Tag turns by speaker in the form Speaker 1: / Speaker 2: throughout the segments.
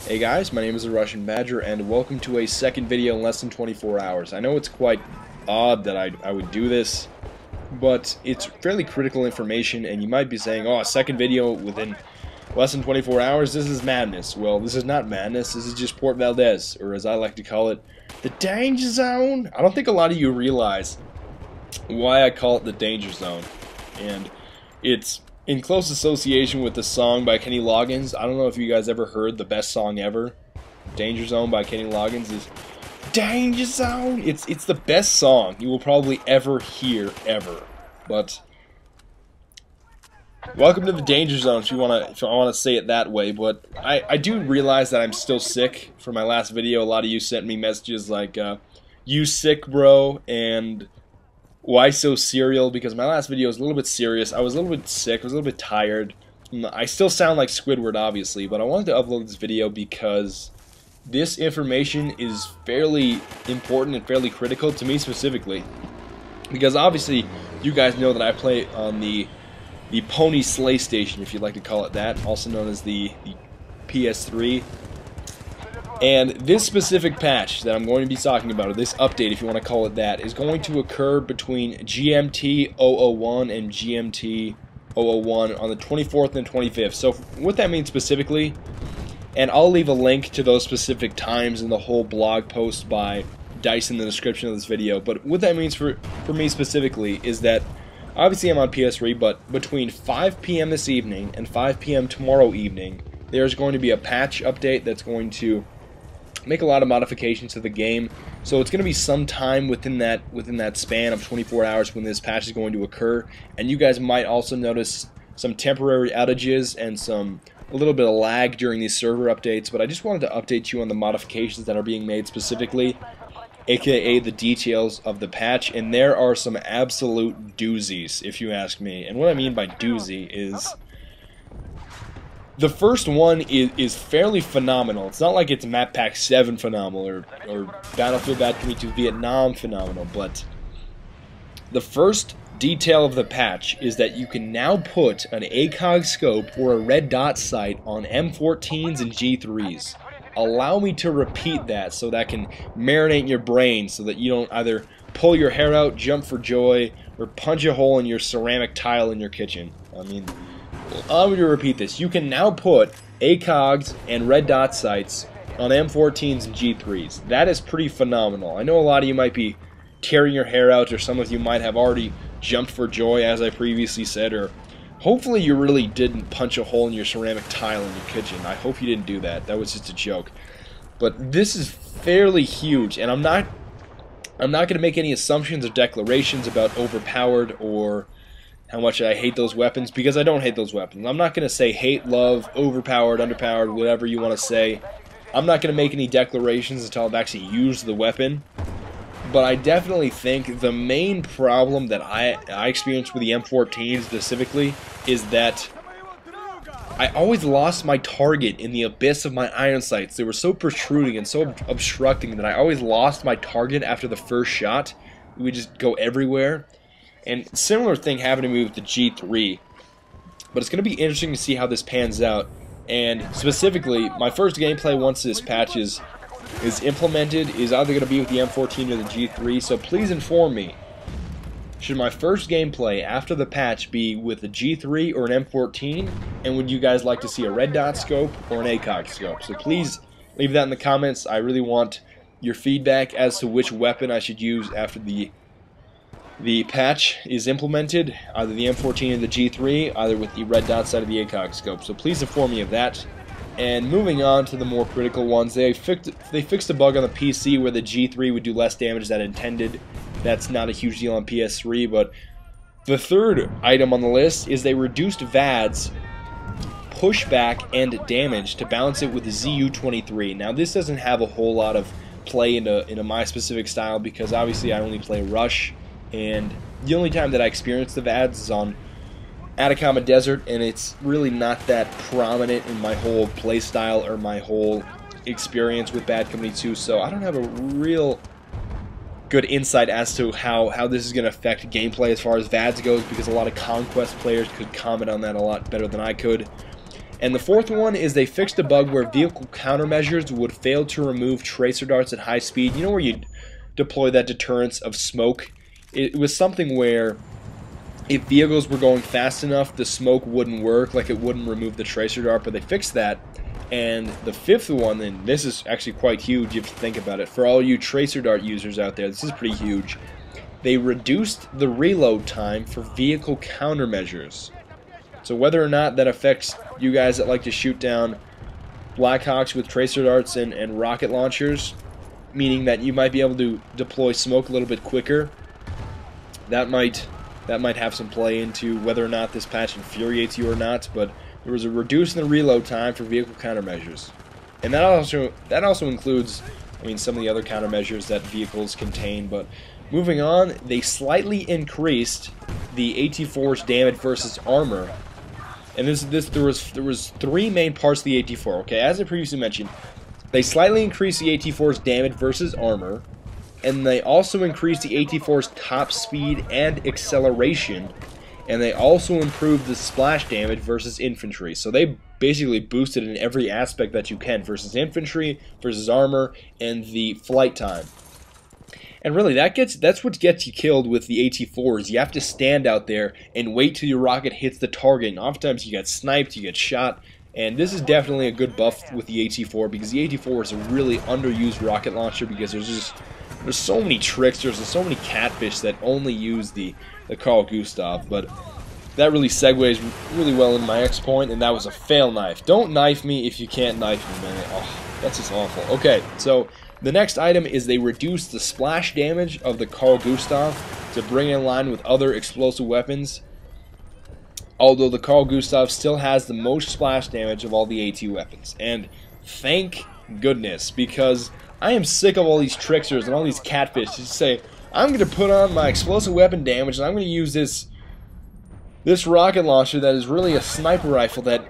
Speaker 1: Hey guys, my name is the Russian Badger and welcome to a second video in less than 24 hours. I know it's quite odd that I would do this, but it's fairly critical information and you might be saying, oh, a second video within less than 24 hours, this is madness. Well, this is not madness, this is just Port Valdez, or as I like to call it, the danger zone. I don't think a lot of you realize why I call it the danger zone, and it's in close association with the song by Kenny Loggins. I don't know if you guys ever heard the best song ever. Danger Zone by Kenny Loggins is Danger Zone. It's the best song you will probably ever hear ever. But welcome to the Danger Zone if I want to say it that way. But I do realize that I'm still sick from my last video. A lot of you sent me messages like you sick bro and why so serial, because my last video was a little bit serious. I was a little bit sick, I was a little bit tired. I still sound like Squidward obviously, but I wanted to upload this video because this information is fairly important and fairly critical to me specifically. Because obviously you guys know that I play on the Pony Slay Station, if you'd like to call it that, also known as the PS3. And this specific patch that I'm going to be talking about, or this update if you want to call it that, is going to occur between GMT 001 and GMT 001 on the 24th and 25th. So what that means specifically, and I'll leave a link to those specific times in the whole blog post by Dice in the description of this video, but what that means for me specifically is that obviously I'm on PS3, but between 5 p.m. this evening and 5 p.m. tomorrow evening, there's going to be a patch update that's going to make a lot of modifications to the game. So it's going to be some time within that span of 24 hours when this patch is going to occur, and you guys might also notice some temporary outages and a little bit of lag during these server updates. But I just wanted to update you on the modifications that are being made specifically, aka the details of the patch, and there are some absolute doozies if you ask me. And what I mean by doozy is the first one is fairly phenomenal. It's not like it's Map Pack 7 phenomenal or Battlefield Bad Company 2 Vietnam phenomenal, but the first detail of the patch is that you can now put an ACOG scope or a red dot sight on M14s and G3s. Allow me to repeat that so that can marinate in your brain so that you don't either pull your hair out, jump for joy, or punch a hole in your ceramic tile in your kitchen. I mean, allow me to repeat this. You can now put ACOGs and red dot sights on M14s and G3s. That is pretty phenomenal. I know a lot of you might be tearing your hair out, or some of you might have already jumped for joy, as I previously said, or hopefully you really didn't punch a hole in your ceramic tile in your kitchen. I hope you didn't do that. That was just a joke. But this is fairly huge, and I'm not going to make any assumptions or declarations about overpowered or how much I hate those weapons, because I don't hate those weapons. I'm not going to say hate, love, overpowered, underpowered, whatever you want to say. I'm not going to make any declarations until I've actually used the weapon. But I definitely think the main problem that I experienced with the M14 specifically is that I always lost my target in the abyss of my iron sights. They were so protruding and so obstructing that I always lost my target after the first shot. We would just go everywhere. And similar thing happened to me with the G3. But it's going to be interesting to see how this pans out. And specifically, my first gameplay once this patch is implemented is either going to be with the M14 or the G3. So please inform me, should my first gameplay after the patch be with the G3 or an M14? And would you guys like to see a red dot scope or an ACOG scope? So please leave that in the comments. I really want your feedback as to which weapon I should use after the patch is implemented, either the M14 or the G3, either with the red dot side of the ACOG scope. So please inform me of that. And moving on to the more critical ones, they fixed a bug on the PC where the G3 would do less damage than intended. That's not a huge deal on PS3, but the third item on the list is they reduced VAD's pushback and damage to balance it with the ZU-23. Now this doesn't have a whole lot of play into my specific style, because obviously I only play Rush, and the only time that I experience the VADs is on Atacama Desert, and it's really not that prominent in my whole playstyle or my whole experience with Bad Company 2, so I don't have a real good insight as to how this is going to affect gameplay as far as VADs goes, because a lot of Conquest players could comment on that a lot better than I could. And the fourth one is they fixed a bug where vehicle countermeasures would fail to remove tracer darts at high speed. You know where you deploy that deterrence of smoke? It was something where if vehicles were going fast enough, the smoke wouldn't work, like it wouldn't remove the tracer dart, but they fixed that. And the fifth one, and this is actually quite huge if you think about it, for all you tracer dart users out there, this is pretty huge. They reduced the reload time for vehicle countermeasures. So whether or not that affects you guys that like to shoot down blackhawks with tracer darts and rocket launchers, meaning that you might be able to deploy smoke a little bit quicker, that might have some play into whether or not this patch infuriates you or not. But there was a reduce in the reload time for vehicle countermeasures, and that also includes, I mean, some of the other countermeasures that vehicles contain. But moving on, they slightly increased the AT-4's damage versus armor, and there was three main parts of the AT-4. Okay, as I previously mentioned, they slightly increased the AT-4's damage versus armor, and they also increased the AT-4's top speed and acceleration, and they also improved the splash damage versus infantry. So they basically boosted in every aspect that you can versus infantry, versus armor, and the flight time. And really, that's what gets you killed with the AT-4s. You have to stand out there and wait till your rocket hits the target, and oftentimes you get sniped, you get shot. And this is definitely a good buff with the AT-4, because the AT-4 is a really underused rocket launcher, because there's so many tricksters and so many catfish that only use the Carl Gustav. But that really segues really well into my next point, and that was a fail knife. Don't knife me if you can't knife me, man. Oh, that's just awful. Okay, so the next item is they reduced the splash damage of the Carl Gustav to bring it in line with other explosive weapons. Although the Carl Gustav still has the most splash damage of all the AT weapons. And thank goodness, because I am sick of all these tricksters and all these catfish to say, I'm going to put on my explosive weapon damage and I'm going to use this rocket launcher that is really a sniper rifle that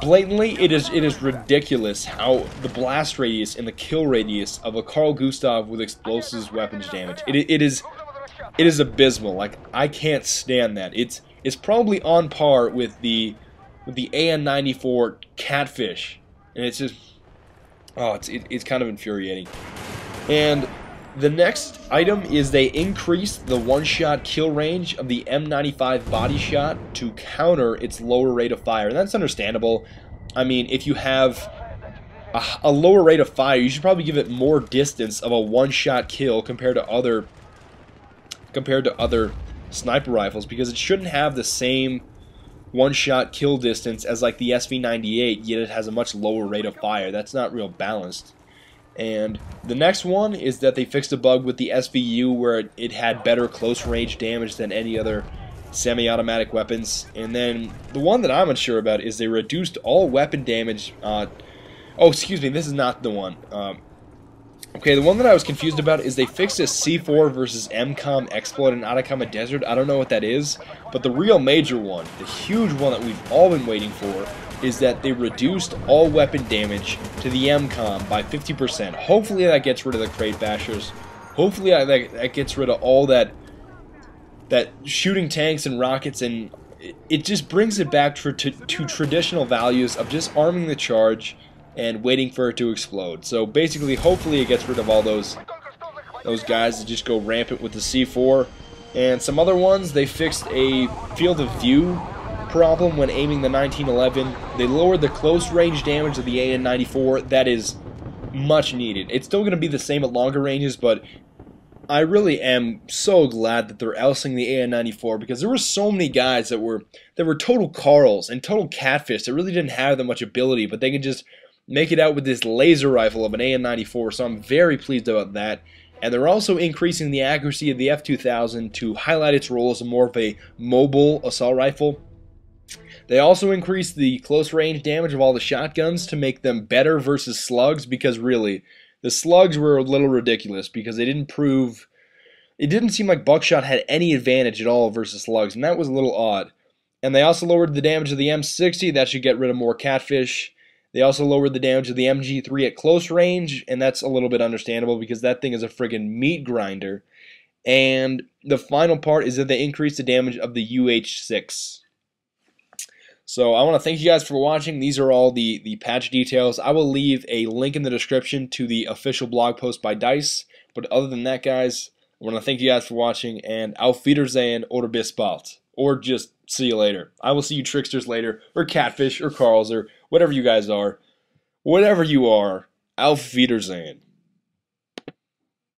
Speaker 1: blatantly it is ridiculous how the blast radius and the kill radius of a Carl Gustav with explosive weapons damage. It is abysmal. Like, I can't stand that. It's probably on par with the AN-94 catfish, and it's just, oh, it's kind of infuriating. And the next item is they increased the one-shot kill range of the M95 body shot to counter its lower rate of fire, and that's understandable. I mean, if you have a lower rate of fire, you should probably give it more distance of a one-shot kill compared to other sniper rifles, because it shouldn't have the same one-shot kill distance as like the SV98, yet it has a much lower rate of fire. That's not real balanced. And the next one is that they fixed a bug with the SVU where it had better close range damage than any other semi-automatic weapons. And then the one that I'm unsure about is they reduced all weapon damage. Oh, excuse me, this is not the one. Okay, the one that I was confused about is they fixed a C4 versus MCOM exploit in Atacama Desert. I don't know what that is, but the real major one, the huge one that we've all been waiting for, is that they reduced all weapon damage to the MCOM by 50%. Hopefully that gets rid of the crate bashers. Hopefully that gets rid of all that shooting tanks and rockets, and it just brings it back to traditional values of just arming the charge and waiting for it to explode. So basically, hopefully it gets rid of all those guys that just go rampant with the C4. And some other ones, they fixed a field of view problem when aiming the 1911. They lowered the close range damage of the AN-94. That is much needed. It's still going to be the same at longer ranges, but I really am so glad that they're ousting the AN-94, because there were so many guys that were total Carls and total catfish that really didn't have that much ability, but they could just make it out with this laser rifle of an AN-94, so I'm very pleased about that. And they're also increasing the accuracy of the F2000 to highlight its role as more of a mobile assault rifle. They also increased the close range damage of all the shotguns to make them better versus slugs, because really, the slugs were a little ridiculous because they didn't prove, it didn't seem like buckshot had any advantage at all versus slugs, and that was a little odd. And they also lowered the damage of the M60, that should get rid of more catfish. They also lowered the damage of the MG3 at close range, and that's a little bit understandable because that thing is a friggin' meat grinder. And the final part is that they increased the damage of the UH6. So I want to thank you guys for watching. These are all the patch details. I will leave a link in the description to the official blog post by DICE. But other than that, guys, I want to thank you guys for watching, and auf Wiedersehen oder bis bald. Or just see you later. I will see you tricksters later, or catfish, or Carls, or whatever you guys are. Whatever you are, auf Wiedersehen.